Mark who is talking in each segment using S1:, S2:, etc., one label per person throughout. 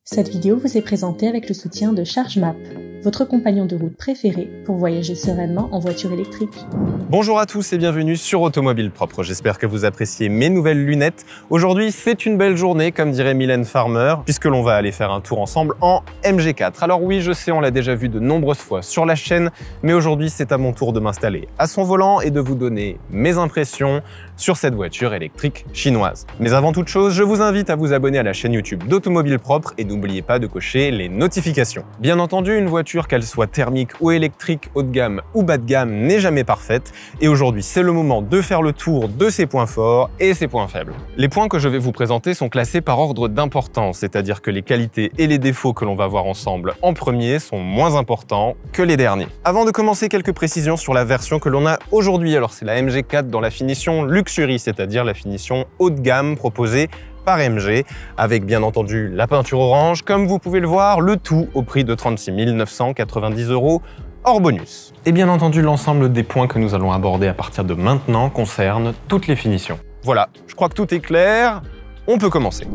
S1: Cette vidéo vous est présentée avec le soutien de ChargeMap, votre compagnon de route préféré pour voyager sereinement en voiture électrique.
S2: Bonjour à tous et bienvenue sur Automobile Propre. J'espère que vous appréciez mes nouvelles lunettes. Aujourd'hui, c'est une belle journée, comme dirait Mylène Farmer, puisque l'on va aller faire un tour ensemble en MG4. Alors oui, je sais, on l'a déjà vu de nombreuses fois sur la chaîne, mais aujourd'hui, c'est à mon tour de m'installer à son volant et de vous donner mes impressions sur cette voiture électrique chinoise. Mais avant toute chose, je vous invite à vous abonner à la chaîne YouTube d'Automobile Propre et n'oubliez pas de cocher les notifications. Bien entendu, une voiture, qu'elle soit thermique ou électrique, haut de gamme ou bas de gamme, n'est jamais parfaite. Et aujourd'hui, c'est le moment de faire le tour de ses points forts et ses points faibles. Les points que je vais vous présenter sont classés par ordre d'importance, c'est-à-dire que les qualités et les défauts que l'on va voir ensemble en premier sont moins importants que les derniers. Avant de commencer, quelques précisions sur la version que l'on a aujourd'hui. Alors c'est la MG4 dans la finition Luxury, c'est-à-dire la finition haut de gamme proposée par MG, avec bien entendu la peinture orange, comme vous pouvez le voir, le tout au prix de 36 990 € hors bonus. Et bien entendu, l'ensemble des points que nous allons aborder à partir de maintenant concernent toutes les finitions. Voilà, je crois que tout est clair, on peut commencer.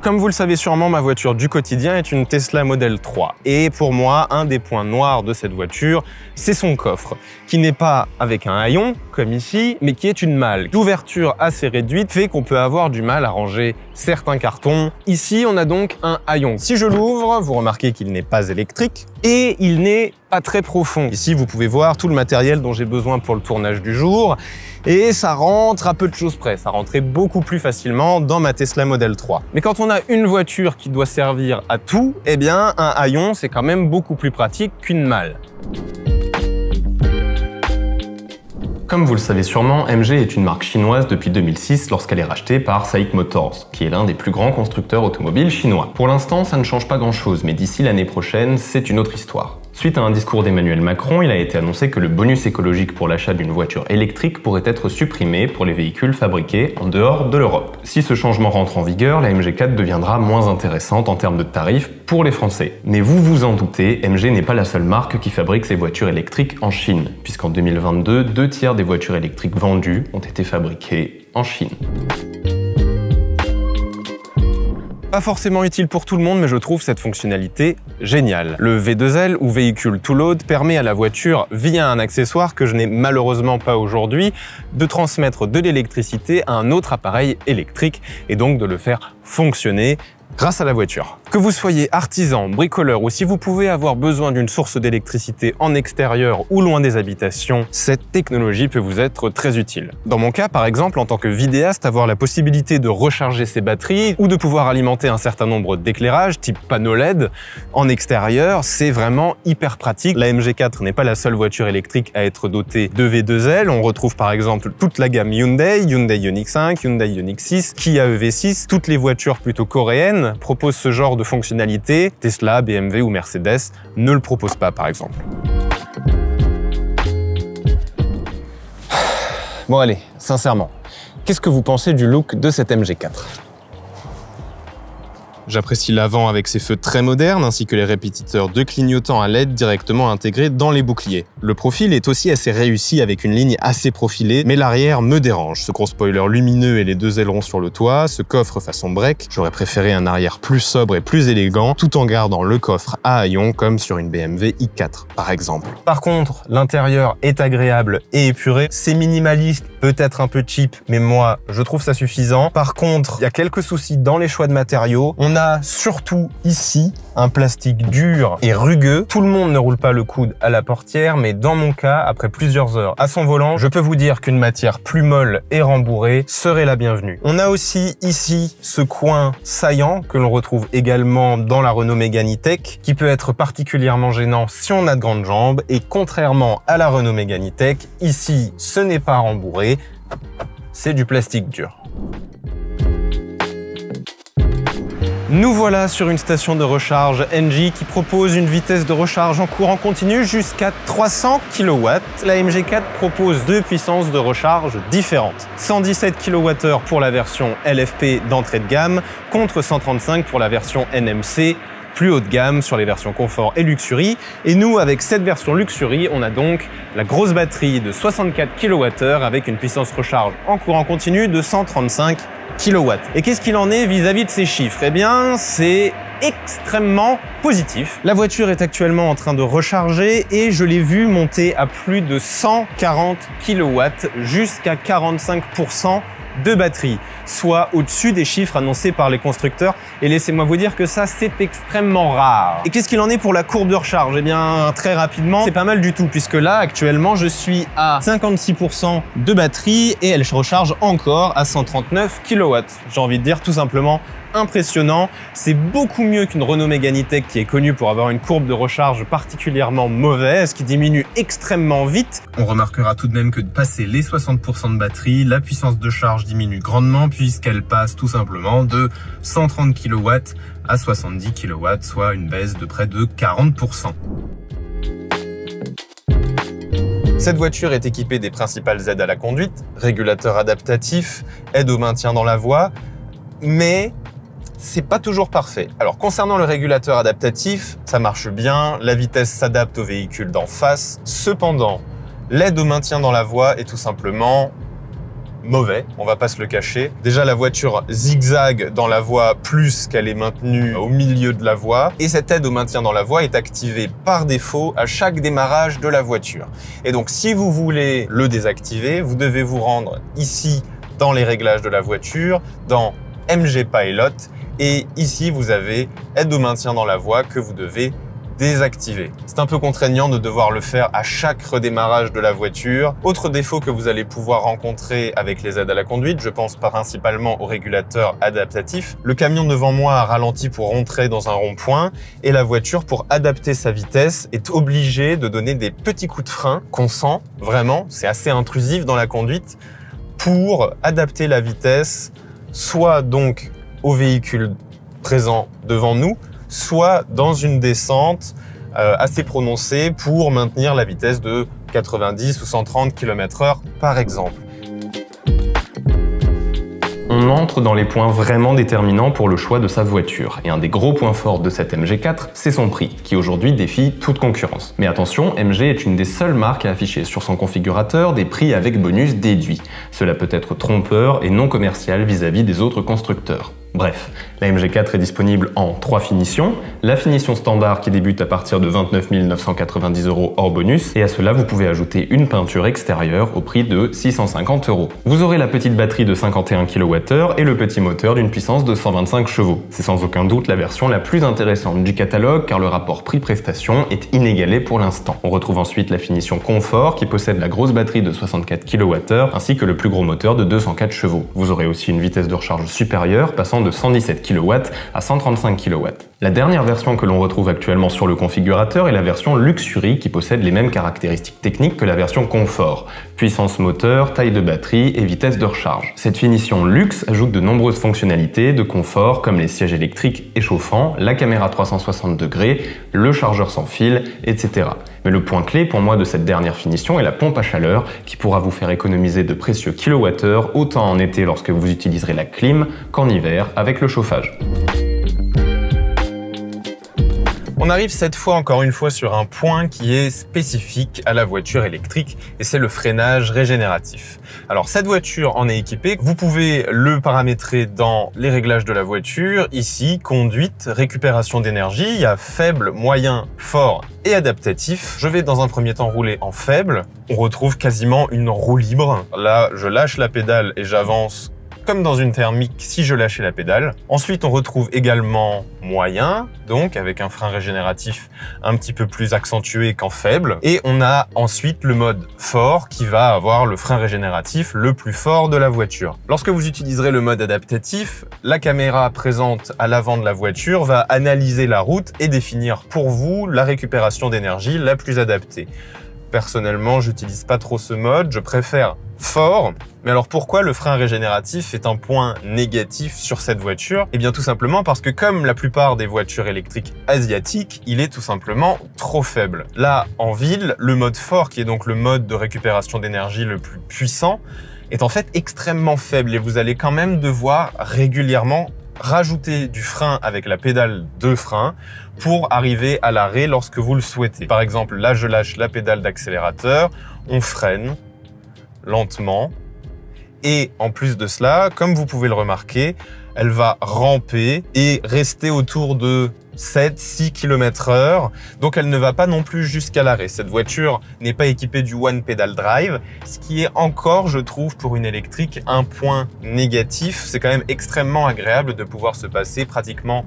S2: Comme vous le savez sûrement, ma voiture du quotidien est une Tesla Model 3. Et pour moi, un des points noirs de cette voiture, c'est son coffre, qui n'est pas avec un haillon, comme ici, mais qui est une malle. L'ouverture assez réduite fait qu'on peut avoir du mal à ranger certains cartons. Ici, on a donc un haillon. Si je l'ouvre, vous remarquez qu'il n'est pas électrique et il n'est pas très profond. Ici, vous pouvez voir tout le matériel dont j'ai besoin pour le tournage du jour. Et ça rentre à peu de choses près, ça rentrait beaucoup plus facilement dans ma Tesla Model 3. Mais quand on a une voiture qui doit servir à tout, eh bien un haillon c'est quand même beaucoup plus pratique qu'une malle. Comme vous le savez sûrement, MG est une marque chinoise depuis 2006 lorsqu'elle est rachetée par SAIC Motors, qui est l'un des plus grands constructeurs automobiles chinois. Pour l'instant, ça ne change pas grand-chose, mais d'ici l'année prochaine, c'est une autre histoire. Suite à un discours d'Emmanuel Macron, il a été annoncé que le bonus écologique pour l'achat d'une voiture électrique pourrait être supprimé pour les véhicules fabriqués en dehors de l'Europe. Si ce changement rentre en vigueur, la MG4 deviendra moins intéressante en termes de tarifs pour les Français. Mais vous vous en doutez, MG n'est pas la seule marque qui fabrique ses voitures électriques en Chine, puisqu'en 2022, 2/3 des voitures électriques vendues ont été fabriquées en Chine. Pas forcément utile pour tout le monde, mais je trouve cette fonctionnalité géniale. Le V2L ou véhicule to load permet à la voiture, via un accessoire que je n'ai malheureusement pas aujourd'hui, de transmettre de l'électricité à un autre appareil électrique et donc de le faire fonctionner grâce à la voiture. Que vous soyez artisan, bricoleur ou si vous pouvez avoir besoin d'une source d'électricité en extérieur ou loin des habitations, cette technologie peut vous être très utile. Dans mon cas, par exemple, en tant que vidéaste, avoir la possibilité de recharger ses batteries ou de pouvoir alimenter un certain nombre d'éclairages type panneau LED en extérieur, c'est vraiment hyper pratique. La MG4 n'est pas la seule voiture électrique à être dotée de V2L. On retrouve par exemple toute la gamme Hyundai Ioniq 5, Hyundai Ioniq 6, Kia EV6. Toutes les voitures plutôt coréennes proposent ce genre de fonctionnalité. Tesla, BMW ou Mercedes ne le proposent pas, par exemple. Bon allez, sincèrement, qu'est-ce que vous pensez du look de cette MG4 ? J'apprécie l'avant avec ses feux très modernes ainsi que les répétiteurs de clignotants à LED directement intégrés dans les boucliers. Le profil est aussi assez réussi avec une ligne assez profilée, mais l'arrière me dérange. Ce gros spoiler lumineux et les deux ailerons sur le toit, ce coffre façon break, j'aurais préféré un arrière plus sobre et plus élégant tout en gardant le coffre à haillons comme sur une BMW i4 par exemple. Par contre, l'intérieur est agréable et épuré, c'est minimaliste, peut-être un peu cheap, mais moi je trouve ça suffisant. Par contre, il y a quelques soucis dans les choix de matériaux. On a surtout ici un plastique dur et rugueux. Tout le monde ne roule pas le coude à la portière, mais dans mon cas, après plusieurs heures à son volant, je peux vous dire qu'une matière plus molle et rembourrée serait la bienvenue. On a aussi ici ce coin saillant que l'on retrouve également dans la Renault Mégane E-Tech, qui peut être particulièrement gênant si on a de grandes jambes. Et contrairement à la Renault Mégane E-Tech, ici ce n'est pas rembourré, c'est du plastique dur. Nous voilà sur une station de recharge Engie qui propose une vitesse de recharge en courant continu jusqu'à 300 kW. La MG4 propose deux puissances de recharge différentes. 117 kWh pour la version LFP d'entrée de gamme contre 135 pour la version NMC plus haut de gamme sur les versions Confort et Luxury. Et nous, avec cette version Luxury, on a donc la grosse batterie de 64 kWh avec une puissance recharge en courant continu de 135 kW. Et qu'est-ce qu'il en est vis-à-vis de ces chiffres? Eh bien, c'est extrêmement positif. La voiture est actuellement en train de recharger et je l'ai vu monter à plus de 140 kW jusqu'à 45% de batterie, soit au-dessus des chiffres annoncés par les constructeurs. Et laissez-moi vous dire que ça, c'est extrêmement rare. Et qu'est-ce qu'il en est pour la courbe de recharge? Eh bien, très rapidement, c'est pas mal du tout, puisque là, actuellement, je suis à 56% de batterie et elle recharge encore à 139 kW. J'ai envie de dire tout simplement impressionnant. C'est beaucoup mieux qu'une Renault Mégane E-Tech qui est connue pour avoir une courbe de recharge particulièrement mauvaise, qui diminue extrêmement vite. On remarquera tout de même que de passer les 60% de batterie, la puissance de charge diminue grandement puisqu'elle passe tout simplement de 130 kW à 70 kW, soit une baisse de près de 40%. Cette voiture est équipée des principales aides à la conduite, régulateur adaptatif, aide au maintien dans la voie, mais c'est pas toujours parfait. Alors concernant le régulateur adaptatif, ça marche bien, la vitesse s'adapte au véhicule d'en face. Cependant, l'aide au maintien dans la voie est tout simplement mauvais, on va pas se le cacher. Déjà, la voiture zigzague dans la voie plus qu'elle est maintenue au milieu de la voie. Et cette aide au maintien dans la voie est activée par défaut à chaque démarrage de la voiture. Et donc, si vous voulez le désactiver, vous devez vous rendre ici dans les réglages de la voiture, dans MG Pilot. Et ici, vous avez aide au maintien dans la voie que vous devez désactiver. C'est un peu contraignant de devoir le faire à chaque redémarrage de la voiture. Autre défaut que vous allez pouvoir rencontrer avec les aides à la conduite, je pense principalement au régulateur adaptatif. Le camion devant moi a ralenti pour rentrer dans un rond-point et la voiture, pour adapter sa vitesse, est obligée de donner des petits coups de frein qu'on sent vraiment, c'est assez intrusif dans la conduite, pour adapter la vitesse, soit donc au véhicule présent devant nous, soit dans une descente assez prononcée pour maintenir la vitesse de 90 ou 130 km/h par exemple. On entre dans les points vraiment déterminants pour le choix de sa voiture. Et un des gros points forts de cette MG4, c'est son prix, qui aujourd'hui défie toute concurrence. Mais attention, MG est une des seules marques à afficher sur son configurateur des prix avec bonus déduits. Cela peut être trompeur et non commercial vis-à-vis des autres constructeurs. Bref, la MG4 est disponible en 3 finitions. La finition standard qui débute à partir de 29 990 € hors bonus. Et à cela, vous pouvez ajouter une peinture extérieure au prix de 650 €. Vous aurez la petite batterie de 51 kWh et le petit moteur d'une puissance de 125 chevaux. C'est sans aucun doute la version la plus intéressante du catalogue car le rapport prix-prestation est inégalé pour l'instant. On retrouve ensuite la finition confort qui possède la grosse batterie de 64 kWh ainsi que le plus gros moteur de 204 chevaux. Vous aurez aussi une vitesse de recharge supérieure passant de 117 kW à 135 kW. La dernière version que l'on retrouve actuellement sur le configurateur est la version Luxury qui possède les mêmes caractéristiques techniques que la version Confort. Puissance moteur, taille de batterie et vitesse de recharge. Cette finition luxe ajoute de nombreuses fonctionnalités de confort comme les sièges électriques et chauffants, la caméra 360 degrés, le chargeur sans fil, etc. Mais le point clé pour moi de cette dernière finition est la pompe à chaleur qui pourra vous faire économiser de précieux kilowattheures autant en été lorsque vous utiliserez la clim qu'en hiver avec le chauffage. On arrive cette fois encore une fois sur un point qui est spécifique à la voiture électrique et c'est le freinage régénératif. Alors cette voiture en est équipée, vous pouvez le paramétrer dans les réglages de la voiture, ici conduite, récupération d'énergie, il y a faible, moyen, fort et adaptatif. Je vais dans un premier temps rouler en faible, on retrouve quasiment une roue libre. Là je lâche la pédale et j'avance comme dans une thermique si je lâchais la pédale. Ensuite, on retrouve également moyen, donc avec un frein régénératif un petit peu plus accentué qu'en faible. Et on a ensuite le mode fort qui va avoir le frein régénératif le plus fort de la voiture. Lorsque vous utiliserez le mode adaptatif, la caméra présente à l'avant de la voiture va analyser la route et définir pour vous la récupération d'énergie la plus adaptée. Personnellement, j'utilise pas trop ce mode, je préfère fort. Mais alors pourquoi le frein régénératif est un point négatif sur cette voiture? Eh bien tout simplement parce que comme la plupart des voitures électriques asiatiques, il est tout simplement trop faible. Là, en ville, le mode fort, qui est donc le mode de récupération d'énergie le plus puissant, est en fait extrêmement faible et vous allez quand même devoir régulièrement rajouter du frein avec la pédale de frein pour arriver à l'arrêt lorsque vous le souhaitez. Par exemple, là, je lâche la pédale d'accélérateur, on freine lentement Et en plus de cela, comme vous pouvez le remarquer, elle va ramper et rester autour de 7-6 km/h. Donc elle ne va pas non plus jusqu'à l'arrêt. Cette voiture n'est pas équipée du One Pedal Drive, ce qui est encore, je trouve, pour une électrique, un point négatif. C'est quand même extrêmement agréable de pouvoir se passer pratiquement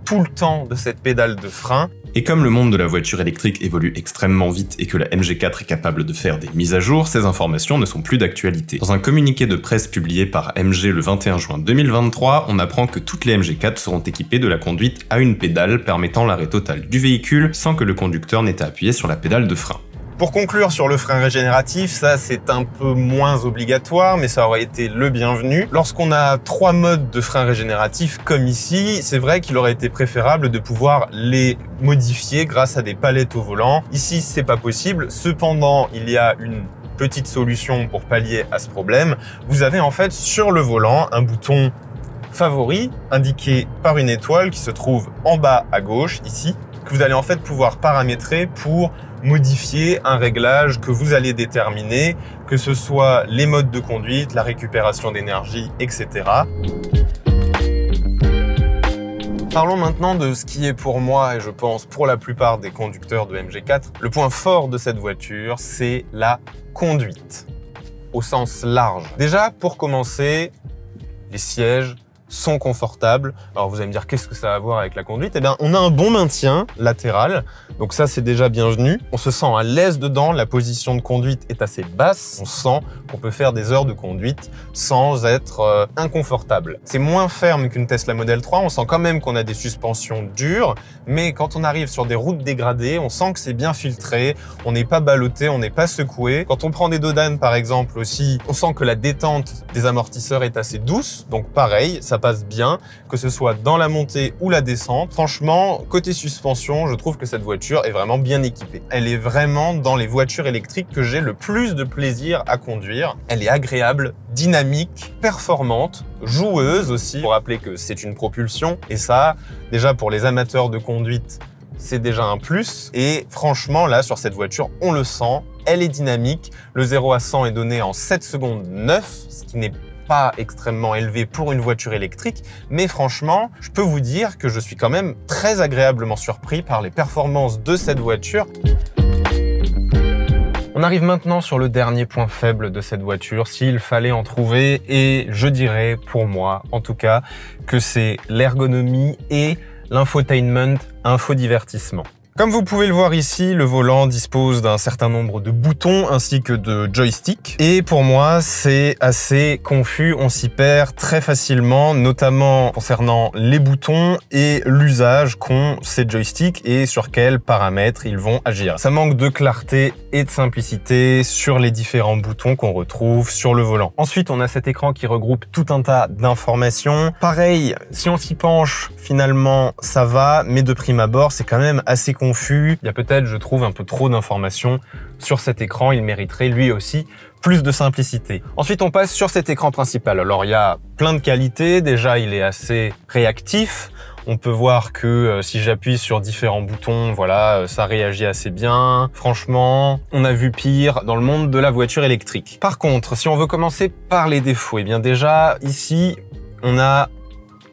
S2: tout le temps de cette pédale de frein.
S3: Et comme le monde de la voiture électrique évolue extrêmement vite et que la MG4 est capable de faire des mises à jour, ces informations ne sont plus d'actualité. Dans un communiqué de presse publié par MG le 21 juin 2023, on apprend que toutes les MG4 seront équipées de la conduite à une pédale permettant l'arrêt total du véhicule sans que le conducteur n'ait à appuyer sur la pédale de frein.
S2: Pour conclure sur le frein régénératif, ça c'est un peu moins obligatoire, mais ça aurait été le bienvenu. Lorsqu'on a 3 modes de frein régénératif comme ici, c'est vrai qu'il aurait été préférable de pouvoir les modifier grâce à des palettes au volant. Ici, c'est pas possible. Cependant, il y a une petite solution pour pallier à ce problème. Vous avez en fait sur le volant un bouton favori indiqué par une étoile qui se trouve en bas à gauche ici, que vous allez en fait pouvoir paramétrer pour modifier un réglage que vous allez déterminer, que ce soit les modes de conduite, la récupération d'énergie, etc. Parlons maintenant de ce qui est pour moi, et je pense pour la plupart des conducteurs de MG4, le point fort de cette voiture, c'est la conduite, au sens large. Déjà, pour commencer, les sièges sont confortables. Alors vous allez me dire, qu'est-ce que ça a à voir avec la conduite? Eh bien, on a un bon maintien latéral, donc ça c'est déjà bienvenu. On se sent à l'aise dedans, la position de conduite est assez basse. On sent qu'on peut faire des heures de conduite sans être inconfortable. C'est moins ferme qu'une Tesla Model 3, on sent quand même qu'on a des suspensions dures, mais quand on arrive sur des routes dégradées, on sent que c'est bien filtré, on n'est pas ballotté, on n'est pas secoué. Quand on prend des dodanes par exemple aussi, on sent que la détente des amortisseurs est assez douce, donc pareil, ça passe bien, que ce soit dans la montée ou la descente. Franchement, côté suspension, je trouve que cette voiture est vraiment bien équipée. Elle est vraiment dans les voitures électriques que j'ai le plus de plaisir à conduire. Elle est agréable, dynamique, performante, joueuse aussi, pour rappeler que c'est une propulsion. Et ça, déjà pour les amateurs de conduite, c'est déjà un plus. Et franchement, là, sur cette voiture, on le sent. Elle est dynamique. Le 0 à 100 est donné en 7 secondes 9, ce qui n'est pas extrêmement élevé pour une voiture électrique, mais franchement, je peux vous dire que je suis quand même très agréablement surpris par les performances de cette voiture. On arrive maintenant sur le dernier point faible de cette voiture, s'il fallait en trouver, et je dirais, pour moi en tout cas, que c'est l'ergonomie et l'infotainment, infodivertissement. Comme vous pouvez le voir ici, le volant dispose d'un certain nombre de boutons ainsi que de joysticks. Et pour moi, c'est assez confus, on s'y perd très facilement, notamment concernant les boutons et l'usage qu'ont ces joysticks et sur quels paramètres ils vont agir. Ça manque de clarté et de simplicité sur les différents boutons qu'on retrouve sur le volant. Ensuite, on a cet écran qui regroupe tout un tas d'informations. Pareil, si on s'y penche, finalement, ça va, mais de prime abord, c'est quand même assez confus. Il y a peut-être, je trouve, un peu trop d'informations sur cet écran. Il mériterait lui aussi plus de simplicité. Ensuite, on passe sur cet écran principal. Alors, il y a plein de qualités. Déjà, il est assez réactif. On peut voir que si j'appuie sur différents boutons, voilà, ça réagit assez bien. Franchement, on a vu pire dans le monde de la voiture électrique. Par contre, si on veut commencer par les défauts, eh bien déjà, ici, on a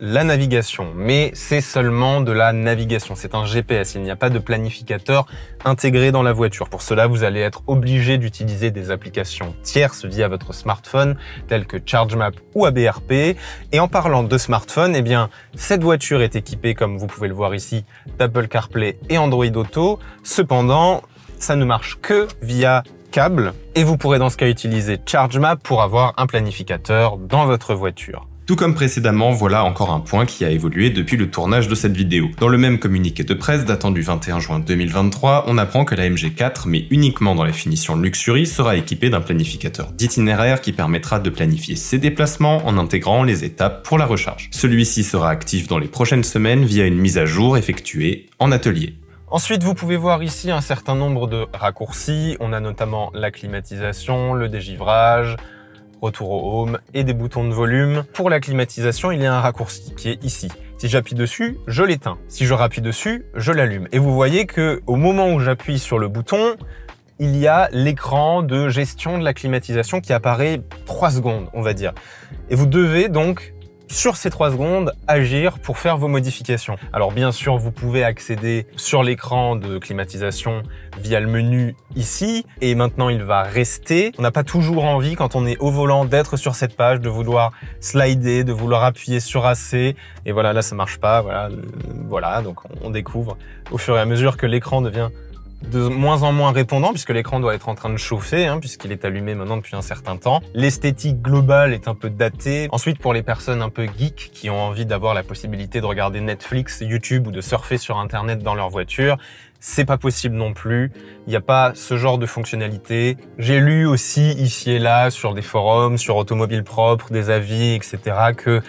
S2: la navigation, mais c'est seulement de la navigation, c'est un GPS, il n'y a pas de planificateur intégré dans la voiture. Pour cela, vous allez être obligé d'utiliser des applications tierces via votre smartphone, telles que ChargeMap ou ABRP. Et en parlant de smartphone, eh bien, cette voiture est équipée, comme vous pouvez le voir ici, d'Apple CarPlay et Android Auto. Cependant, ça ne marche que via câble, et vous pourrez dans ce cas utiliser ChargeMap pour avoir un planificateur dans votre voiture.
S3: Tout comme précédemment, voilà encore un point qui a évolué depuis le tournage de cette vidéo. Dans le même communiqué de presse datant du 21 juin 2023, on apprend que la MG4, mais uniquement dans les finitions Luxury, sera équipée d'un planificateur d'itinéraire qui permettra de planifier ses déplacements en intégrant les étapes pour la recharge. Celui-ci sera actif dans les prochaines semaines via une mise à jour effectuée en atelier.
S2: Ensuite, vous pouvez voir ici un certain nombre de raccourcis. On a notamment la climatisation, le dégivrage, retour au home et des boutons de volume. Pour la climatisation, il y a un raccourci qui est ici. Si j'appuie dessus, je l'éteins. Si je rappuie dessus, je l'allume. Et vous voyez que au moment où j'appuie sur le bouton, il y a l'écran de gestion de la climatisation qui apparaît 3 secondes, on va dire. Et vous devez donc, sur ces 3 secondes, agir pour faire vos modifications. Alors bien sûr, vous pouvez accéder sur l'écran de climatisation via le menu ici, et maintenant il va rester. On n'a pas toujours envie, quand on est au volant, d'être sur cette page, de vouloir slider, de vouloir appuyer sur AC, et voilà, là ça marche pas, voilà, donc on découvre au fur et à mesure que l'écran devient de moins en moins répondant, puisque l'écran doit être en train de chauffer, puisqu'il est allumé maintenant depuis un certain temps. L'esthétique globale est un peu datée. Ensuite, pour les personnes un peu geeks qui ont envie d'avoir la possibilité de regarder Netflix, YouTube ou de surfer sur Internet dans leur voiture, c'est pas possible non plus. Il n'y a pas ce genre de fonctionnalité. J'ai lu aussi ici et là sur des forums, sur Automobile Propre, des avis, etc., que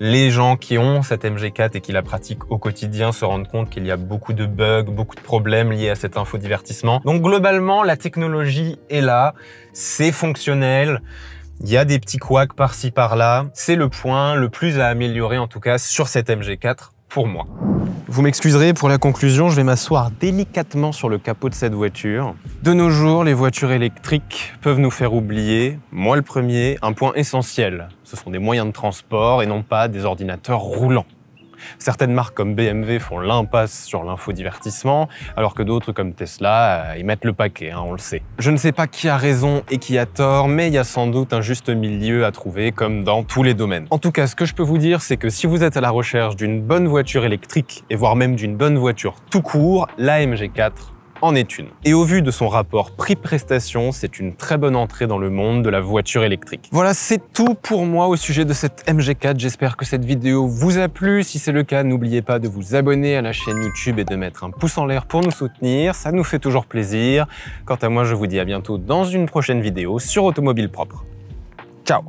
S2: les gens qui ont cette MG4 et qui la pratiquent au quotidien se rendent compte qu'il y a beaucoup de bugs, beaucoup de problèmes liés à cet infodivertissement. Donc globalement, la technologie est là, c'est fonctionnel, il y a des petits couacs par-ci par-là. C'est le point le plus à améliorer en tout cas sur cette MG4 pour moi. Vous m'excuserez, pour la conclusion, je vais m'asseoir délicatement sur le capot de cette voiture. De nos jours, les voitures électriques peuvent nous faire oublier, moi le premier, un point essentiel. Ce sont des moyens de transport et non pas des ordinateurs roulants. Certaines marques comme BMW font l'impasse sur l'infodivertissement, alors que d'autres comme Tesla y mettent le paquet, on le sait. Je ne sais pas qui a raison et qui a tort, mais il y a sans doute un juste milieu à trouver, comme dans tous les domaines. En tout cas, ce que je peux vous dire, c'est que si vous êtes à la recherche d'une bonne voiture électrique, et voire même d'une bonne voiture tout court, la MG4 en est une. Et au vu de son rapport prix-prestation, c'est une très bonne entrée dans le monde de la voiture électrique. Voilà, c'est tout pour moi au sujet de cette MG4. J'espère que cette vidéo vous a plu. Si c'est le cas, n'oubliez pas de vous abonner à la chaîne YouTube et de mettre un pouce en l'air pour nous soutenir. Ça nous fait toujours plaisir. Quant à moi, je vous dis à bientôt dans une prochaine vidéo sur Automobile Propre. Ciao!